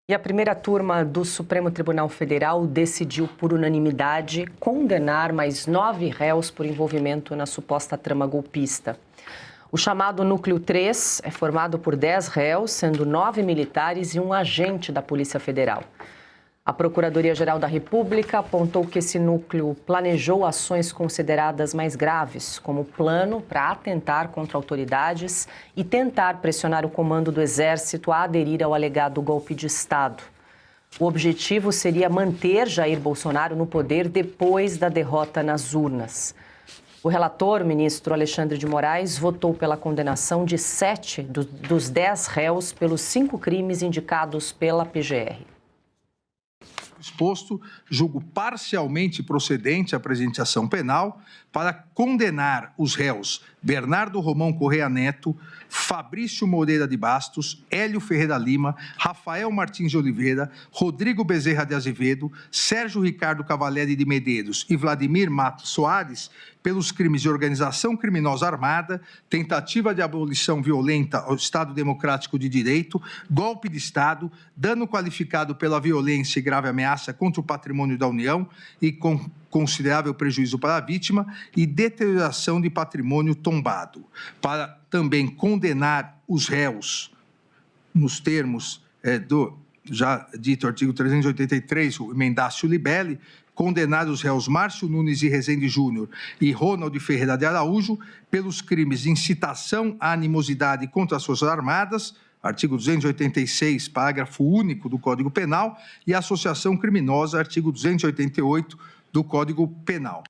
E a primeira turma do Supremo Tribunal Federal decidiu por unanimidade condenar mais 9 réus por envolvimento na suposta trama golpista. O chamado Núcleo 3 é formado por 10 réus, sendo 9 militares e um agente da Polícia Federal. A Procuradoria-Geral da República apontou que esse núcleo planejou ações consideradas mais graves, como plano para atentar contra autoridades e tentar pressionar o comando do Exército a aderir ao alegado golpe de Estado. O objetivo seria manter Jair Bolsonaro no poder depois da derrota nas urnas. O relator, ministro Alexandre de Moraes, votou pela condenação de 7 dos 10 réus pelos 5 crimes indicados pela PGR. Exposto, julgo parcialmente procedente a apresentação penal para condenar os réus Bernardo Romão Correia Neto, Fabrício Moreira de Bastos, Hélio Ferreira Lima, Rafael Martins de Oliveira, Rodrigo Bezerra de Azevedo, Sérgio Ricardo Cavalieri de Medeiros e Vladimir Matos Soares pelos crimes de organização criminosa armada, tentativa de abolição violenta ao Estado Democrático de Direito, golpe de Estado, dano qualificado pela violência e grave ameaça contra o patrimônio da União e com considerável prejuízo para a vítima e deterioração de patrimônio tombado, para também condenar os réus nos termos do já dito artigo 383, o emendácio libelli, condenar os réus Márcio Nunes e Rezende Júnior e Ronald Ferreira de Araújo pelos crimes de incitação à animosidade contra as Forças Armadas, artigo 286, parágrafo único do Código Penal, e associação criminosa, artigo 288 do Código Penal.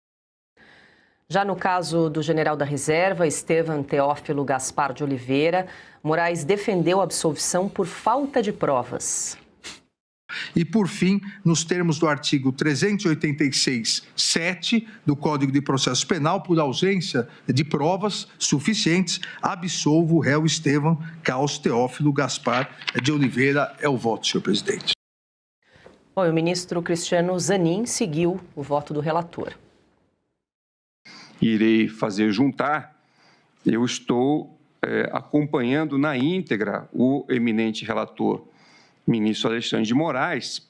Já no caso do general da reserva, Estevam Teófilo Gaspar de Oliveira, Moraes defendeu a absolvição por falta de provas. E, por fim, nos termos do artigo 386, 7 do Código de Processo Penal, por ausência de provas suficientes, absolvo o réu Estevam Caos Teófilo Gaspar de Oliveira. É o voto, senhor presidente. Bom, o ministro Cristiano Zanin seguiu o voto do relator. Irei fazer juntar. Eu estou acompanhando na íntegra o eminente relator, ministro Alexandre de Moraes.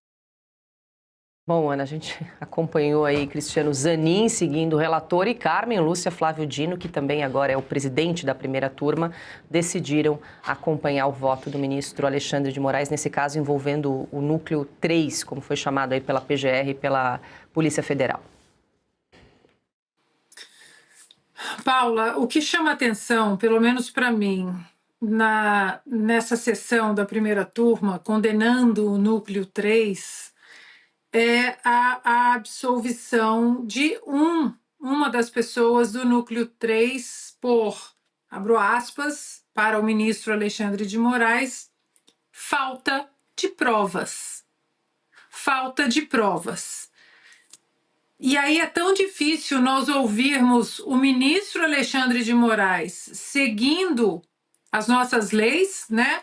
Bom, Ana, a gente acompanhou aí Cristiano Zanin seguindo o relator e Carmen Lúcia Flávio Dino, que também agora é o presidente da primeira turma, decidiram acompanhar o voto do ministro Alexandre de Moraes, nesse caso envolvendo o Núcleo 3, como foi chamado aí pela PGR e pela Polícia Federal. Paula, o que chama atenção, pelo menos para mim, nessa sessão da primeira turma, condenando o Núcleo 3, é a absolvição de uma das pessoas do Núcleo 3 por, abro aspas, para o ministro Alexandre de Moraes, falta de provas. Falta de provas. E aí é tão difícil nós ouvirmos o ministro Alexandre de Moraes seguindo as nossas leis, né?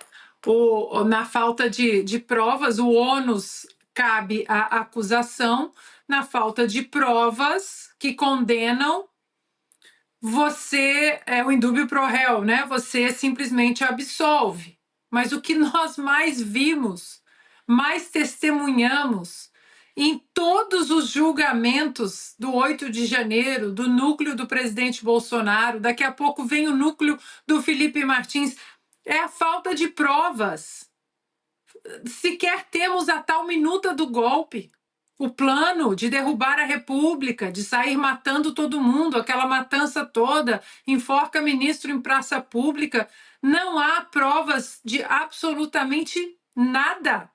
Na falta de provas, o ônus cabe à acusação. Na falta de provas que condenam, você é o indúbio pro réu, né? Você simplesmente absolve. Mas o que nós mais vimos, mais testemunhamos em todos os julgamentos do 8 de janeiro, do núcleo do presidente Bolsonaro, daqui a pouco vem o núcleo do Felipe Martins, é a falta de provas. Sequer temos a tal minuta do golpe, o plano de derrubar a República, de sair matando todo mundo, aquela matança toda, enforca ministro em praça pública. Não há provas de absolutamente nada.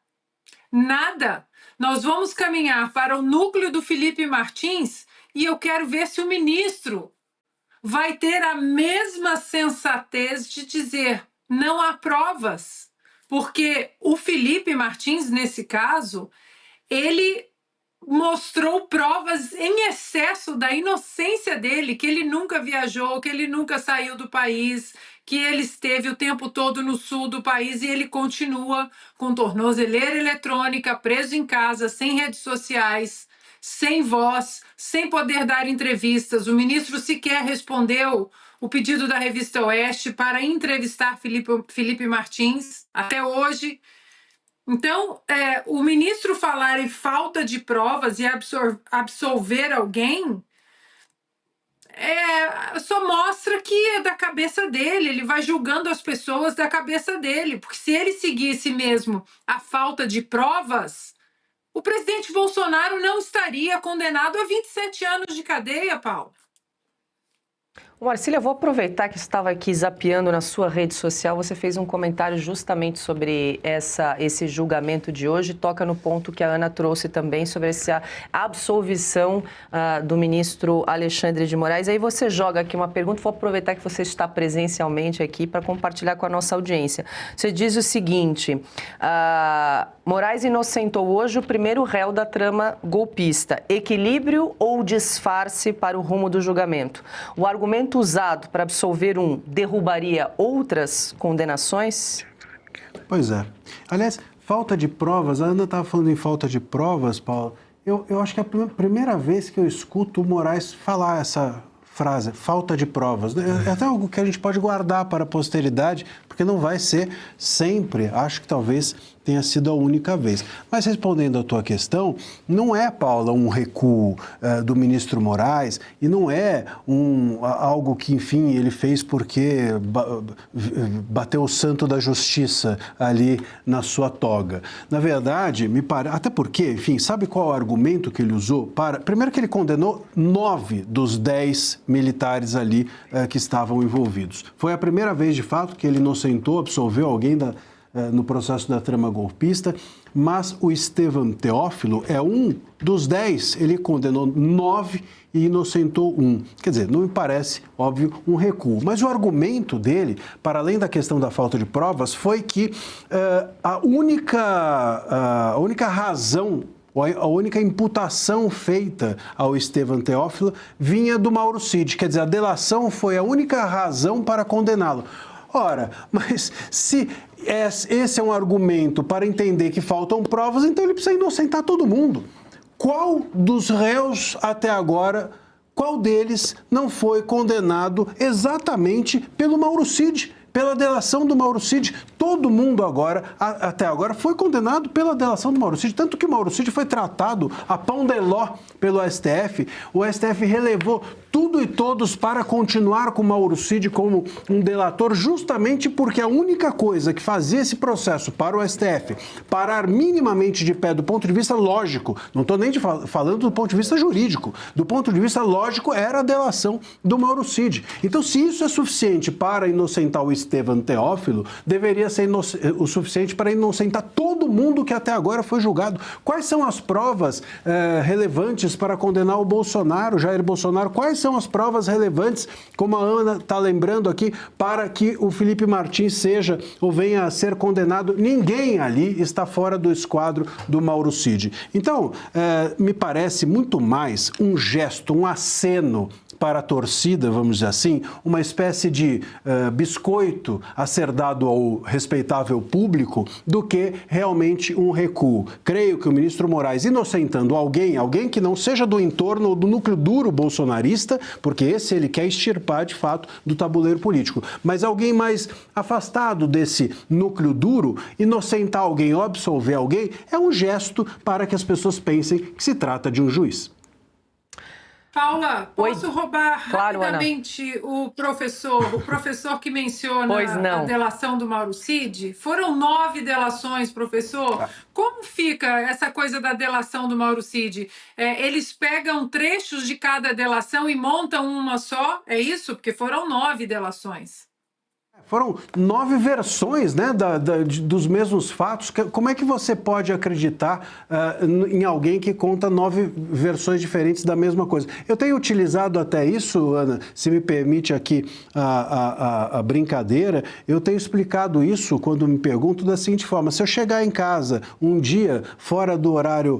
Nada. Nós vamos caminhar para o núcleo do Felipe Martins e eu quero ver se o ministro vai ter a mesma sensatez de dizer não há provas. Porque o Felipe Martins, nesse caso, ele mostrou provas em excesso da inocência dele, que ele nunca viajou, que ele nunca saiu do país, que ele esteve o tempo todo no sul do país e ele continua com tornozeleira eletrônica, preso em casa, sem redes sociais, sem voz, sem poder dar entrevistas. O ministro sequer respondeu o pedido da revista Oeste para entrevistar Felipe Martins. Até hoje, Então, o ministro falar em falta de provas e absolver alguém só mostra que é da cabeça dele, ele vai julgando as pessoas da cabeça dele, porque se ele seguisse mesmo a falta de provas, o presidente Bolsonaro não estaria condenado a 27 anos de cadeia, Paulo. Marcília, eu vou aproveitar que você estava aqui zapeando na sua rede social. Você fez um comentário justamente sobre esse julgamento de hoje. Toca no ponto que a Ana trouxe também sobre essa absolvição do ministro Alexandre de Moraes. Aí você joga aqui uma pergunta, vou aproveitar que você está presencialmente aqui para compartilhar com a nossa audiência. Você diz o seguinte, Moraes inocentou hoje o primeiro réu da trama golpista. Equilíbrio ou disfarce para o rumo do julgamento? O argumento usado para absolver derrubaria outras condenações? Pois é. Aliás, falta de provas, a Ana estava falando em falta de provas, Paulo. Eu acho que é a primeira vez que eu escuto o Moraes falar essa frase, falta de provas. É até algo que a gente pode guardar para a posteridade, porque não vai ser sempre, acho que talvez tenha sido a única vez. Mas respondendo à tua questão, não é, Paula, um recuo do ministro Moraes e não é algo que, enfim, ele fez porque bateu o santo da justiça ali na sua toga. Na verdade, me parece, até porque, enfim, sabe qual é o argumento que ele usou? Primeiro que ele condenou 9 dos 10 militares ali que estavam envolvidos. Foi a primeira vez, de fato, que ele inocentou, absolveu alguém no processo da trama golpista, mas o Estevam Teófilo é um dos 10, ele condenou 9 e inocentou 1. Quer dizer, não me parece, óbvio, um recuo. Mas o argumento dele, para além da questão da falta de provas, foi que a única razão, a única imputação feita ao Estevam Teófilo vinha do Mauro Cid. Quer dizer, a delação foi a única razão para condená-lo. Ora, mas se esse é um argumento para entender que faltam provas, então ele precisa inocentar todo mundo. Qual dos réus até agora, qual deles não foi condenado exatamente pelo Mauro Cid? Pela delação do Mauro Cid. Todo mundo agora, até agora, foi condenado pela delação do Mauro Cid. Tanto que o Mauro Cid foi tratado a pão de ló pelo STF. O STF relevou tudo e todos para continuar com o Mauro Cid como um delator, justamente porque a única coisa que fazia esse processo para o STF parar minimamente de pé do ponto de vista lógico, não estou nem falando do ponto de vista jurídico, do ponto de vista lógico era a delação do Mauro Cid. Então, se isso é suficiente para inocentar o Estevam Teófilo, deveria ser o suficiente para inocentar todo mundo que até agora foi julgado. Quais são as provas relevantes para condenar o Bolsonaro, Jair Bolsonaro? Quais são as provas relevantes, como a Ana está lembrando aqui, para que o Felipe Martins seja ou venha a ser condenado? Ninguém ali está fora do esquadro do Mauro Cid. Então, me parece muito mais um gesto, um aceno para a torcida, vamos dizer assim, uma espécie de biscoito a ser dado ao respeitável público, do que realmente um recuo. Creio que o ministro Moraes, inocentando alguém que não seja do entorno ou do núcleo duro bolsonarista, porque esse ele quer extirpar de fato do tabuleiro político, mas alguém mais afastado desse núcleo duro, inocentar alguém ou absolver alguém, é um gesto para que as pessoas pensem que se trata de um juiz. Paula, posso roubar rapidamente Ana. o professor que menciona a delação do Mauro Cid? Foram 9 delações, professor. Como fica essa coisa da delação do Mauro Cid? Eles pegam trechos de cada delação e montam uma só? É isso? Porque foram 9 delações. Foram 9 versões, né, dos mesmos fatos. Como é que você pode acreditar em alguém que conta 9 versões diferentes da mesma coisa? Eu tenho utilizado até isso, Ana, se me permite aqui a brincadeira, eu tenho explicado isso quando me pergunto da seguinte forma: se eu chegar em casa um dia fora do horário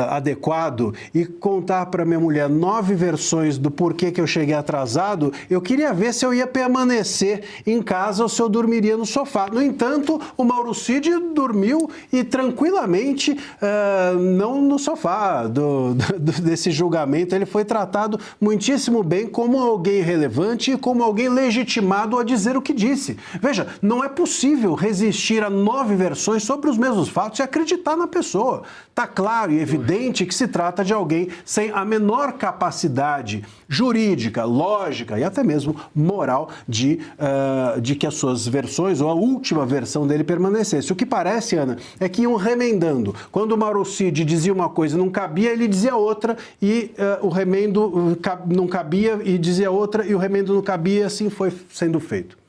adequado e contar para minha mulher 9 versões do porquê que eu cheguei atrasado, eu queria ver se eu ia permanecer em casa casa ou se eu dormiria no sofá. No entanto, o Mauro Cid dormiu e tranquilamente, não no sofá desse julgamento. Ele foi tratado muitíssimo bem como alguém relevante e como alguém legitimado a dizer o que disse. Veja, não é possível resistir a 9 versões sobre os mesmos fatos e acreditar na pessoa. Está claro e evidente que se trata de alguém sem a menor capacidade jurídica, lógica e até mesmo moral de que as suas versões ou a última versão dele permanecesse. O que parece, Ana, é que iam remendando. Quando o Mauro Cid dizia uma coisa e não cabia, ele dizia outra e o remendo não cabia e dizia outra e o remendo não cabia, assim foi sendo feito.